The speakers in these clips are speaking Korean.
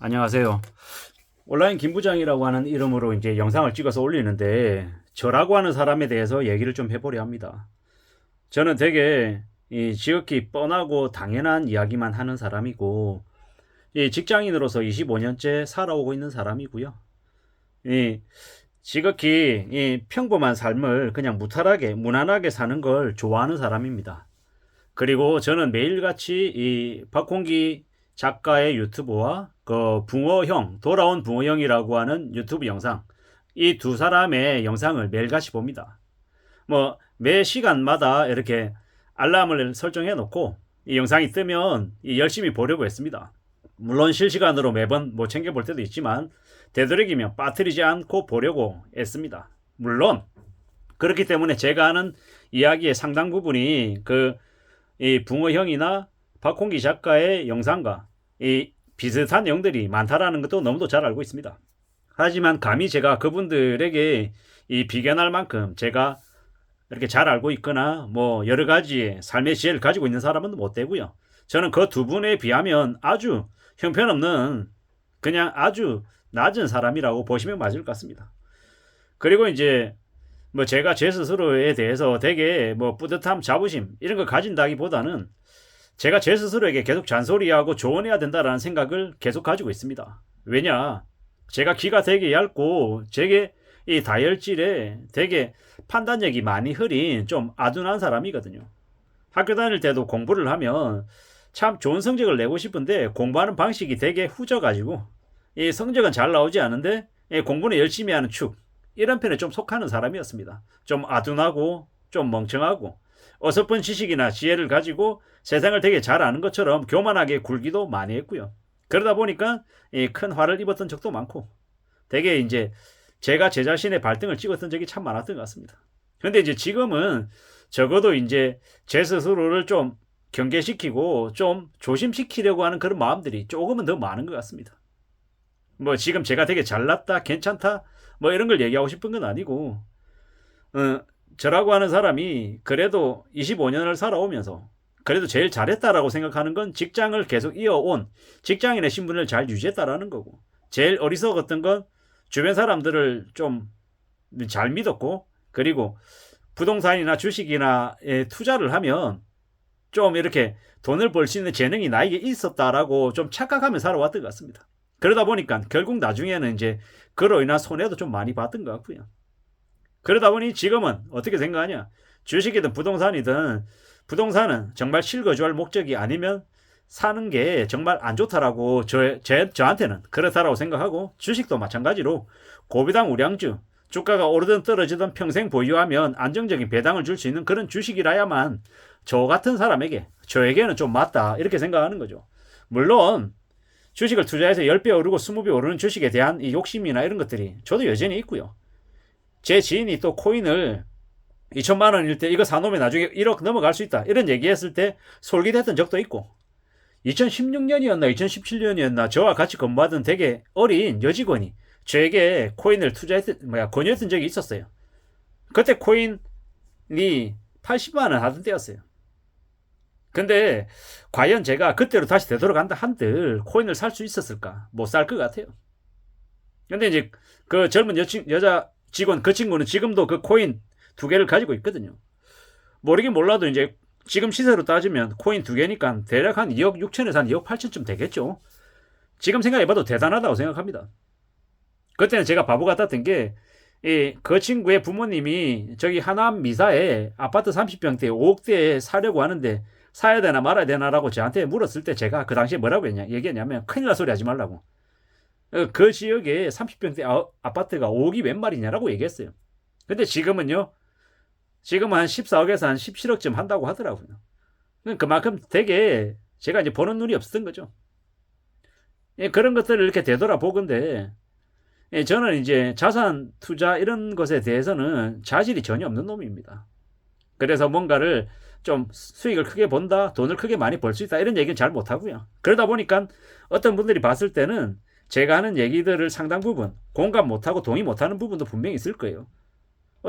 안녕하세요. 온라인 김부장이라고 하는 이름으로 이제 영상을 찍어서 올리는데 저라고 하는 사람에 대해서 얘기를 좀 해보려 합니다. 저는 되게 지극히 뻔하고 당연한 이야기만 하는 사람이고 이 직장인으로서 25년째 살아오고 있는 사람이고요. 이 지극히 평범한 삶을 그냥 무탈하게 무난하게 사는 걸 좋아하는 사람입니다. 그리고 저는 매일같이 이 박홍기 작가의 유튜브와 그 붕어형, 돌아온 붕어형이라고 하는 유튜브 영상, 이 두 사람의 영상을 매일같이 봅니다. 뭐, 매 시간마다 이렇게 알람을 설정해 놓고 이 영상이 뜨면 열심히 보려고 했습니다. 물론 실시간으로 매번 뭐 챙겨볼 때도 있지만 되도록이면 빠뜨리지 않고 보려고 했습니다. 물론 그렇기 때문에 제가 하는 이야기의 상당 부분이 이 붕어형이나 박홍기 작가의 영상과 이 비슷한 내용들이 많다라는 것도 너무도 잘 알고 있습니다. 하지만 감히 제가 그분들에게 이 비견할 만큼 제가 이렇게 잘 알고 있거나 뭐 여러 가지의 삶의 지혜를 가지고 있는 사람은 못 되고요. 저는 그 두 분에 비하면 아주 형편없는 그냥 아주 낮은 사람이라고 보시면 맞을 것 같습니다. 그리고 이제 뭐 제가 제 스스로에 대해서 되게 뭐 뿌듯함, 자부심 이런 걸 가진다기보다는 제가 제 스스로에게 계속 잔소리하고 조언해야 된다라는 생각을 계속 가지고 있습니다. 왜냐? 제가 귀가 되게 얇고 되게 이 다혈질에 되게 판단력이 많이 흐린 좀 아둔한 사람이거든요. 학교 다닐 때도 공부를 하면 참 좋은 성적을 내고 싶은데 공부하는 방식이 되게 후져가지고 이 성적은 잘 나오지 않은데 공부는 열심히 하는 축, 이런 편에 좀 속하는 사람이었습니다. 좀 아둔하고 좀 멍청하고 어설픈 지식이나 지혜를 가지고 세상을 되게 잘 아는 것처럼 교만하게 굴기도 많이 했고요. 그러다 보니까 큰 화를 입었던 적도 많고 되게 이제 제가 제 자신의 발등을 찍었던 적이 참 많았던 것 같습니다. 근데 이제 지금은 적어도 이제 제 스스로를 좀 경계시키고 좀 조심시키려고 하는 그런 마음들이 조금은 더 많은 것 같습니다. 뭐 지금 제가 되게 잘났다, 괜찮다, 뭐 이런 걸 얘기하고 싶은 건 아니고, 저라고 하는 사람이 그래도 25년을 살아오면서 그래도 제일 잘했다라고 생각하는 건 직장을 계속 이어온 직장인의 신분을 잘 유지했다라는 거고, 제일 어리석었던 건 주변 사람들을 좀 잘 믿었고, 그리고 부동산이나 주식이나 투자를 하면 좀 이렇게 돈을 벌 수 있는 재능이 나에게 있었다라고 좀 착각하며 살아왔던 것 같습니다. 그러다 보니까 결국 나중에는 이제 그로 인한 손해도 좀 많이 봤던 것 같고요. 그러다 보니 지금은 어떻게 생각하냐? 주식이든 부동산이든 부동산은 정말 실거주할 목적이 아니면 사는 게 정말 안 좋다라고 저한테는 그렇다라고 생각하고, 주식도 마찬가지로 고비당 우량주, 주가가 오르든 떨어지든 평생 보유하면 안정적인 배당을 줄 수 있는 그런 주식이라야만 저 같은 사람에게, 저에게는 좀 맞다, 이렇게 생각하는 거죠. 물론 주식을 투자해서 10배 오르고 20배 오르는 주식에 대한 이 욕심이나 이런 것들이 저도 여전히 있고요. 제 지인이 또 코인을 2천만 원일 때 이거 사놓으면 나중에 1억 넘어갈 수 있다, 이런 얘기했을 때 솔깃했던 적도 있고, 2016년이었나 2017년이었나 저와 같이 근무하던 되게 어린 여직원이 저에게 코인을 권유했던 적이 있었어요. 그때 코인이 80만 원 하던 때였어요. 근데 과연 제가 그때로 다시 되돌아간다 한들 코인을 살 수 있었을까? 못 살 것 같아요. 근데 이제 그 젊은 여자 직원, 그 친구는 지금도 그 코인 2개를 가지고 있거든요. 모르긴 몰라도 이제 지금 시세로 따지면 코인 2개니까 대략 한 2억 6천에서 한 2억 8천쯤 되겠죠. 지금 생각해봐도 대단하다고 생각합니다. 그때는 제가 바보 같았던 게, 그 친구의 부모님이 저기 하남 미사에 아파트 30평대 5억대에 사려고 하는데 사야 되나 말아야 되나라고 저한테 물었을 때 제가 그 당시에 뭐라고 얘기했냐면 큰일 날 소리 하지 말라고. 그 지역에 30평대 아파트가 5억이 웬 말이냐라고 얘기했어요. 근데 지금은요, 지금은 한 14억에서 한 17억쯤 한다고 하더라고요. 그만큼 되게 제가 이제 보는 눈이 없었던 거죠. 그런 것들을 이렇게 되돌아보건데, 저는 이제 자산 투자 이런 것에 대해서는 자질이 전혀 없는 놈입니다. 그래서 뭔가를 좀 수익을 크게 본다, 돈을 크게 많이 벌 수 있다, 이런 얘기는 잘 못하고요. 그러다 보니까 어떤 분들이 봤을 때는 제가 하는 얘기들을 상당 부분 공감 못하고 동의 못하는 부분도 분명히 있을 거예요.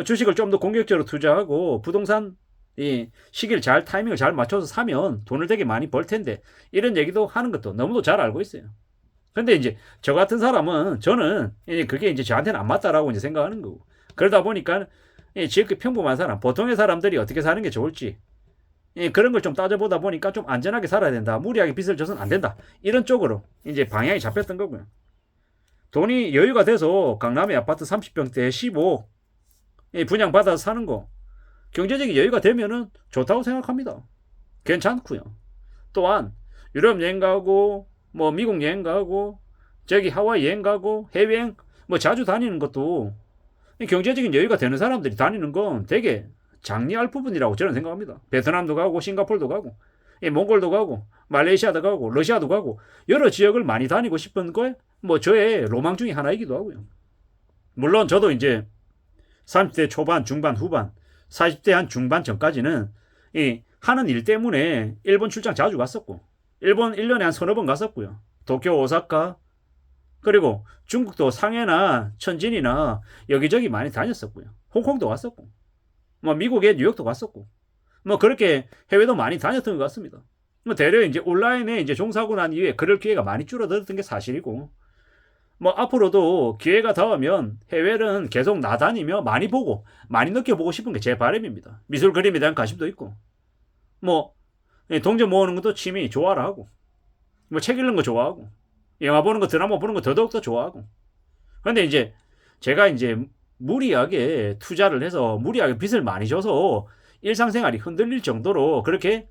주식을 좀 더 공격적으로 투자하고 부동산 시기를 타이밍을 잘 맞춰서 사면 돈을 되게 많이 벌 텐데, 이런 얘기도 하는 것도 너무도 잘 알고 있어요. 근데 이제 저 같은 사람은 저는 이제 그게 이제 저한테는 안 맞다라고 이제 생각하는 거고. 그러다 보니까 지극히 평범한 사람, 보통의 사람들이 어떻게 사는 게 좋을지 그런 걸 좀 따져보다 보니까 좀 안전하게 살아야 된다. 무리하게 빚을 져서는 안 된다. 이런 쪽으로 이제 방향이 잡혔던 거고요. 돈이 여유가 돼서 강남의 아파트 30평대 15 분양받아서 사는 거 경제적인 여유가 되면은 좋다고 생각합니다. 괜찮고요. 또한 유럽 여행 가고 뭐 미국 여행 가고 저기 하와이 여행 가고 해외여행 뭐 자주 다니는 것도 경제적인 여유가 되는 사람들이 다니는 건 되게 장려할 부분이라고 저는 생각합니다. 베트남도 가고 싱가포르도 가고 몽골도 가고 말레이시아도 가고 러시아도 가고 여러 지역을 많이 다니고 싶은 거에 뭐 저의 로망 중에 하나이기도 하고요. 물론 저도 이제 30대 초반, 중반, 후반, 40대 한 중반 전까지는 하는 일 때문에 일본 출장 자주 갔었고 일본 1년에 한 서너 번 갔었고요. 도쿄, 오사카 그리고 중국도 상해나 천진이나 여기저기 많이 다녔었고요. 홍콩도 갔었고 뭐 미국에 뉴욕도 갔었고 뭐 그렇게 해외도 많이 다녔던 것 같습니다. 뭐 대려 이제 온라인에 이제 종사하고 난 이후에 그럴 기회가 많이 줄어들었던 게 사실이고 뭐 앞으로도 기회가 닿으면 해외는 계속 나다니며 많이 보고 많이 느껴보고 싶은 게 제 바람입니다. 미술 그림에 대한 관심도 있고 뭐 동전 모으는 것도 취미 좋아라 하고 뭐 책 읽는 거 좋아하고 영화 보는 거 드라마 보는 거 더더욱 좋아하고 근데 이제 제가 이제 무리하게 투자를 해서 무리하게 빚을 많이 줘서 일상생활이 흔들릴 정도로 그렇게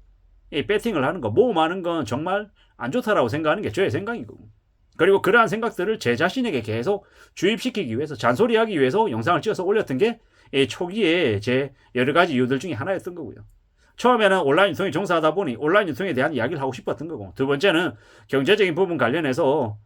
배팅을 하는 거 모험하는 건 정말 안 좋다라고 생각하는 게 저의 생각이고 그리고 그러한 생각들을 제 자신에게 계속 주입시키기 위해서 잔소리하기 위해서 영상을 찍어서 올렸던 게 초기에 제 여러 가지 이유들 중에 하나였던 거고요. 처음에는 온라인 유통에 종사하다 보니 온라인 유통에 대한 이야기를 하고 싶었던 거고 두 번째는 경제적인 부분 관련해서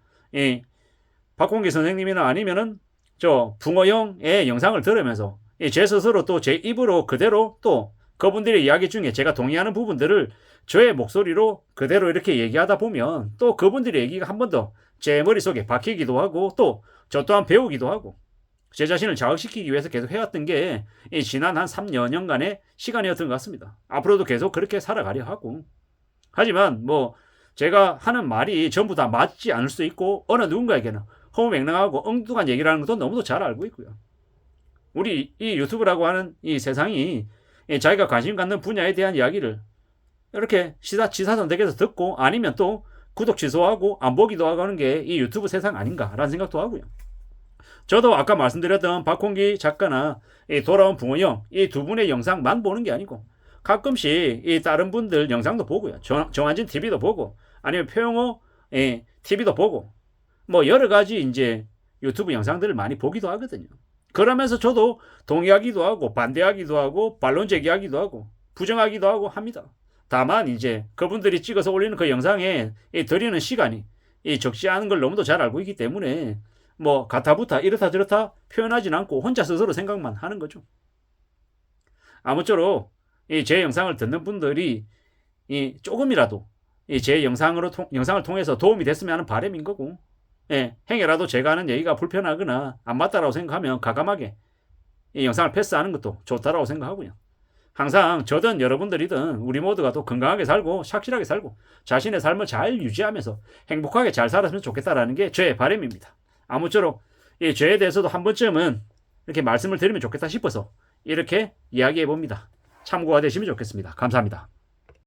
박홍기 선생님이나 아니면은 저 붕어형의 영상을 들으면서 제 스스로 또 제 입으로 그대로 또 그분들의 이야기 중에 제가 동의하는 부분들을 저의 목소리로 그대로 이렇게 얘기하다 보면 또 그분들의 얘기가 한 번 더 제 머릿속에 박히기도 하고 또 저 또한 배우기도 하고 제 자신을 자극시키기 위해서 계속 해왔던 게 지난 한 3년간의 시간이었던 것 같습니다. 앞으로도 계속 그렇게 살아가려 하고 하지만 뭐 제가 하는 말이 전부 다 맞지 않을 수도 있고 어느 누군가에게는 허무맹랑하고 엉뚱한 얘기를 하는 것도 너무도 잘 알고 있고요. 우리 이 유튜브라고 하는 이 세상이 자기가 관심 갖는 분야에 대한 이야기를 이렇게 지사선택해서 듣고 아니면 또 구독 취소하고 안 보기도 하고 하는 게 이 유튜브 세상 아닌가라는 생각도 하고요. 저도 아까 말씀드렸던 박홍기 작가나 돌아온 붕어형 이 두 분의 영상만 보는 게 아니고 가끔씩 이 다른 분들 영상도 보고요. 정한진 TV도 보고 아니면 표영호 TV도 보고 뭐 여러 가지 이제 유튜브 영상들을 많이 보기도 하거든요. 그러면서 저도 동의하기도 하고 반대하기도 하고 반론 제기하기도 하고 부정하기도 하고 합니다. 다만 이제 그분들이 찍어서 올리는 그 영상에 드리는 시간이 적지 않은 걸 너무도 잘 알고 있기 때문에 뭐 가타부타 이렇다 저렇다 표현하진 않고 혼자 스스로 생각만 하는 거죠. 아무쪼록 제 영상을 듣는 분들이 조금이라도 제 영상을 통해서 도움이 됐으면 하는 바람인 거고 행여라도 제가 하는 얘기가 불편하거나 안 맞다라고 생각하면 과감하게 이 영상을 패스하는 것도 좋다라고 생각하고요. 항상 저든 여러분들이든 우리 모두가 또 건강하게 살고 착실하게 살고 자신의 삶을 잘 유지하면서 행복하게 잘 살았으면 좋겠다라는 게 저의 바람입니다. 아무쪼록 이 죄에 대해서도 한 번쯤은 이렇게 말씀을 드리면 좋겠다 싶어서 이렇게 이야기해 봅니다. 참고가 되시면 좋겠습니다. 감사합니다.